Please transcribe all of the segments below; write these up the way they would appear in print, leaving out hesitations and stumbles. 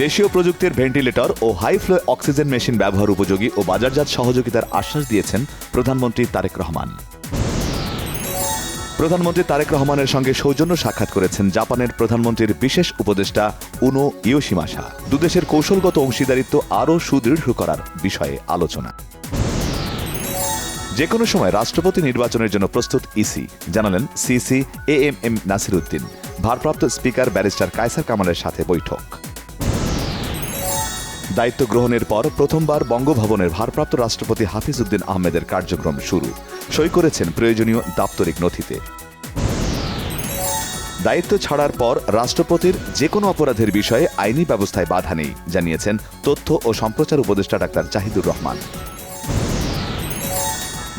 দেশীয় প্রযুক্তির ভেন্টিলেটর ও high flow oxygen machine ব্যবহার উপযোগী ও বাজারজাত সহযোগিতার আশ্বাস দিয়েছেন প্রধানমন্ত্রী তারেক রহমান। প্রধানমন্ত্রী তারেক রহমানের সঙ্গে সৌজন্য সাক্ষাৎ করেছেন জাপানের প্রধানমন্ত্রীর বিশেষ উপদেষ্টা উনো ইয়োশিমাসা। দুদেশের কৌশলগত অংশীদারিত্ব আরও সুদৃঢ় করার বিষয়ে আলোচনা। যে কোনো সময় রাষ্ট্রপতি নির্বাচনের জন্য প্রস্তুত ইসি, জানালেন সিসি এএমএম নাসির উদ্দিন। ভারপ্রাপ্ত স্পিকার ব্যারিস্টার কায়সার কামালের সাথে বৈঠক। দায়িত্ব গ্রহণের পর প্রথমবার বঙ্গভবনের ভারপ্রাপ্ত রাষ্ট্রপতি হাফিজ উদ্দিন আহমেদের কার্যক্রম শুরু। সই করেছেন প্রয়োজনীয় দাপ্তরিক নথিতে। দায়িত্ব ছাড়ার পর রাষ্ট্রপতির যে কোনো অপরাধের বিষয়ে আইনি ব্যবস্থায় বাধা নেই, জানিয়েছেন তথ্য ও সম্প্রচার উপদেষ্টা ডাক্তার জাহিদুর রহমান।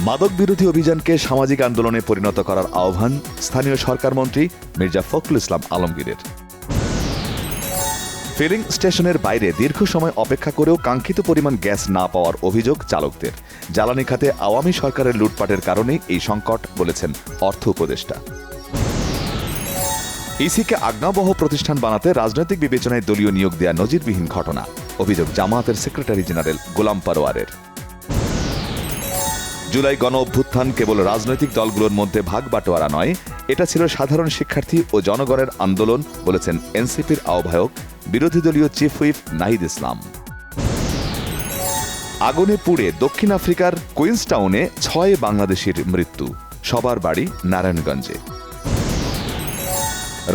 মাদক বিরোধী অভিযানকে সামাজিক আন্দোলনে পরিণত করার আহ্বান স্থানীয় সরকার মন্ত্রী মির্জা ফখরুল ইসলাম আলমগীরের। ফিলিং স্টেশনের বাইরে দীর্ঘ সময় অপেক্ষা করেও কাঙ্ক্ষিত পরিমাণ গ্যাস না পাওয়ার অভিযোগ চালকদের। জ্বালানি খাতে আওয়ামী সরকারের লুটপাটের কারণেই এই সংকট, বলেছেন অর্থ উপদেষ্টা। ইসিকে আজ্ঞাবহ প্রতিষ্ঠান বানাতে রাজনৈতিক বিবেচনায় দলীয় নিয়োগ দেয়া নজিরবিহীন ঘটনা, অভিযোগ জামায়াতের সেক্রেটারি জেনারেল গোলাম পরোয়ারের। জুলাই গণ অভ্যুত্থান কেবল রাজনৈতিক দলগুলোর মধ্যে ভাগ বাটোয়ারা নয়, এটা ছিল সাধারণ শিক্ষার্থী ও জনগণের আন্দোলন, বলেছেন এনসিপির আহ্বায়ক বিরোধী দলীয় চিফ হুইপ নাহিদ ইসলাম। আগুনে পুড়ে দক্ষিণ আফ্রিকার কুইন্সটাউনে 6 বাংলাদেশির মৃত্যু, সবার বাড়ি নারায়ণগঞ্জে।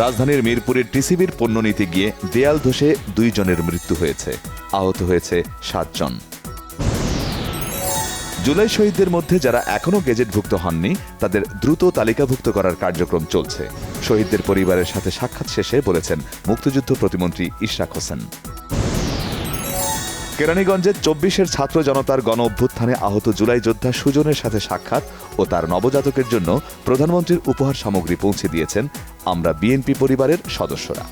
রাজধানীর মিরপুরের টিসিবির পণ্য নিতে গিয়ে দেয়াল ধসে 2 জনের মৃত্যু হয়েছে, আহত হয়েছে 7 জন। জুলাই শহীদদের মধ্যে যারা এখনও গেজেটভুক্ত হননি তাদের দ্রুত তালিকাভুক্ত করার কার্যক্রম চলছে। শহীদদের পরিবারের সাথে সাক্ষাৎ শেষে বলেছেন মুক্তিযুদ্ধ প্রতিমন্ত্রী ইশরাক হোসেন। কেরানীগঞ্জে 24-এর ছাত্র জনতার গণ অভ্যুত্থানে আহত জুলাই যোদ্ধা সুজনের সাথে সাক্ষাৎ ও তার নবজাতকের জন্য প্রধানমন্ত্রীর উপহার সামগ্রী পৌঁছে দিয়েছেন আমরা বিএনপি পরিবারের সদস্যরা।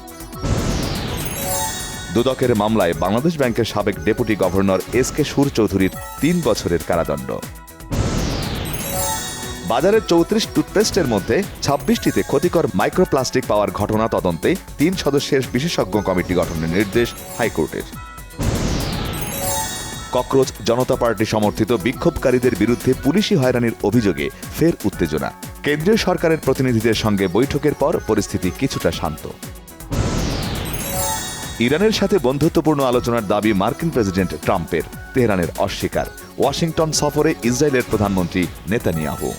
দুদকের মামলায় বাংলাদেশ ব্যাংকের সাবেক ডেপুটি গভর্নর এস কে সুর চৌধুরীর 3 বছরের কারাদণ্ড। বাজারে 34 টুথপেস্টের মধ্যে 26টিতে ক্ষতিকর মাইক্রোপ্লাস্টিক পাওয়ার ঘটনা তদন্তে 3 সদস্যের বিশেষজ্ঞ কমিটি গঠনের নির্দেশ হাইকোর্টের। ককরোচ জনতা পার্টি সমর্থিত বিক্ষোভকারীদের বিরুদ্ধে পুলিশি হয়রানির অভিযোগে ফের উত্তেজনা। কেন্দ্রীয় সরকারের প্রতিনিধিদের সঙ্গে বৈঠকের পর পরিস্থিতি কিছুটা শান্ত। ইরানের সাথে বন্ধুত্বপূর্ণ আলোচনার দাবি মার্কিন প্রেসিডেন্ট ট্রাম্পের, তেহরানের অস্বীকার। ওয়াশিংটন সফরে ইসরায়েলের প্রধানমন্ত্রী নেতানিয়াহু।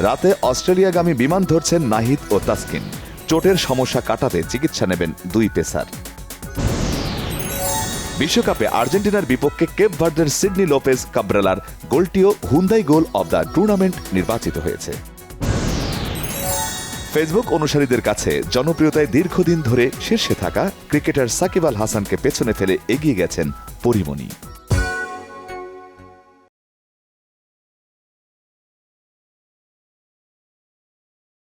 রাতে অস্ট্রেলিয়াগামী বিমান ধরছেন নাহিদ ও তাসকিন। চোটের সমস্যা কাটাতে চিকিৎসা নেবেন 2 পেসার। বিশ্বকাপে আর্জেন্টিনার বিপক্ষে কেপ ভার্দের সিডনি লোপেজ কাব্রেলার গোলটিও Hyundai goal of the tournament নির্বাচিত হয়েছে। ফেসবুক অনুসারীদের কাছে জনপ্রিয়তায় দীর্ঘদিন ধরে শীর্ষে থাকা ক্রিকেটার সাকিব আল হাসানকে পেছনে ফেলে এগিয়ে গেছেন পরিমণি।